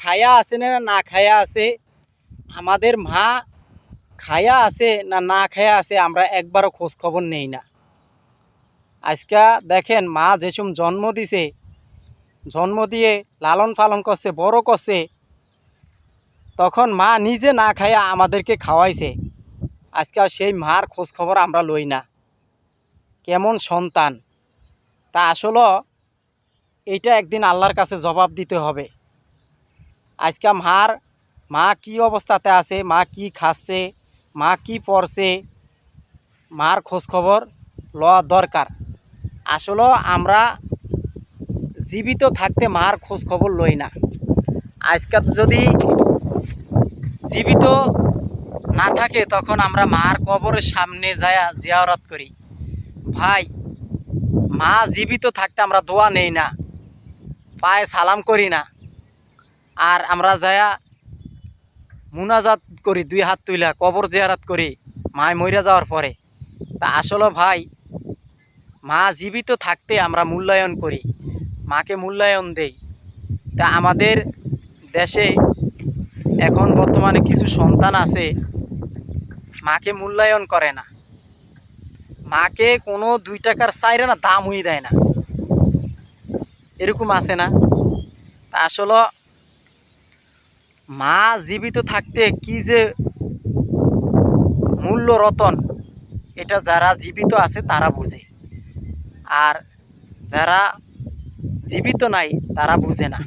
খায়া আছে না না খায়া আছে, আমাদের মা খায়া আছে না না খায়া আছে আমরা একবারও খোঁজ খবর নেই না। আজকা দেখেন মা যেসব জন্ম দিছে, জন্ম দিয়ে লালন পালন করছে, বড় করছে, তখন মা নিজে না খায়া আমাদেরকে খাওয়াইছে। আজকাল সেই মার খোঁজ খবর আমরা লই না। কেমন সন্তান তা আসলে এইটা একদিন আল্লাহর কাছে জবাব দিতে হবে। আজকে মা কি অবস্থাতে আছে, মা কি খাচ্ছে, মা কি পড়ছে, মার খোঁজ খবর লওয়া দরকার। আসলে আমরা জীবিত থাকতে মার খোঁজ খবর লই না। আজকাল যদি জীবিত না থাকে তখন আমরা মার কবরের সামনে যায় জিয়ারত করি। ভাই, মা জীবিত থাকতে আমরা দোয়া নেই না, পায়ে সালাম করি না, আর আমরা যায়া মুনাজাত করি, দুই হাত তুইলা কবর জিয়ারত করি মায় মইরা যাওয়ার পরে। তা আসলে ভাই, মা জীবিত থাকতে আমরা মূল্যায়ন করি, মাকে মূল্যায়ন দেই। তা আমাদের দেশে এখন বর্তমানে কিছু সন্তান আছে মাকে মূল্যায়ন করে না, মাকে কোনো 2 টাকার চাইরে না দাম হয়ে দেয় না, এরকম আছে না? তা আসলে মা জীবিত থাকতে কি যে মূল্য রতন, এটা যারা জীবিত আছে তারা বুঝে, আর যারা জীবিত নাই তারা বুঝে না।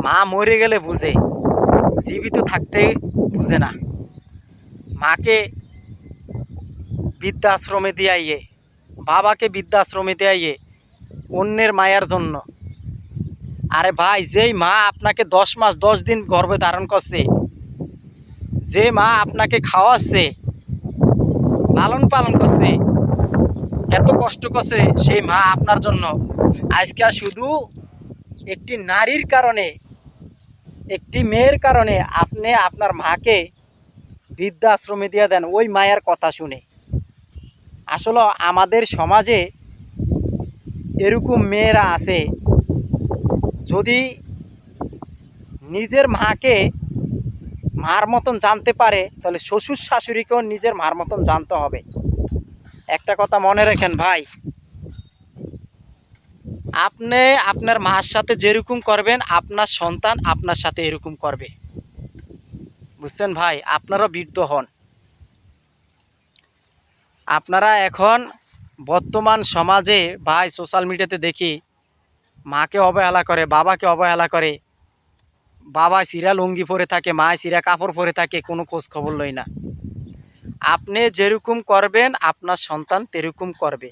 মা মরে গেলে বুঝে, জীবিত থাকতে বুঝে না। মাকে বৃদ্ধাশ্রমে দিয়াইয়ে, বাবাকে বৃদ্ধাশ্রমে দিয়াইয়ে অন্যের মায়ের জন্য। আরে ভাই, যেই মা আপনাকে 10 মাস 10 দিন গর্ভে ধারণ করছে, যে মা আপনাকে খাওয়াচ্ছে, লালন পালন করছে, এত কষ্ট করছে, সেই মা আপনার জন্য আজকে শুধু একটি নারীর কারণে, একটি মেয়ের কারণে আপনি আপনার মাকে বৃদ্ধাশ্রমে দিয়ে দেন ওই মায়ের কথা শুনে। আসলে আমাদের সমাজে এরকম মেয়েরা আছে, যদি নিজের মাকে মার মতন জানতে পারে তাহলে শ্বশুর শাশুড়িকেও নিজের মার মতন জানতে হবে। একটা কথা মনে রাখেন ভাই, আপনি আপনার মার সাথে যেরকম করবেন আপনার সন্তান আপনার সাথে এরকম করবে। বুঝছেন ভাই? আপনারা বৃদ্ধ হন। আপনারা এখন বর্তমান সমাজে ভাই সোশ্যাল মিডিয়াতে দেখি মাকে অবহেলা করে, বাবাকে অবহেলা করে, বাবা সিরা লুঙ্গি পরে থাকে, মা সিরা কাপড় পরে থাকে, কোনো খোঁজ খবর লয় না। আপনি যেরকম করবেন আপনার সন্তান তেরকম করবে।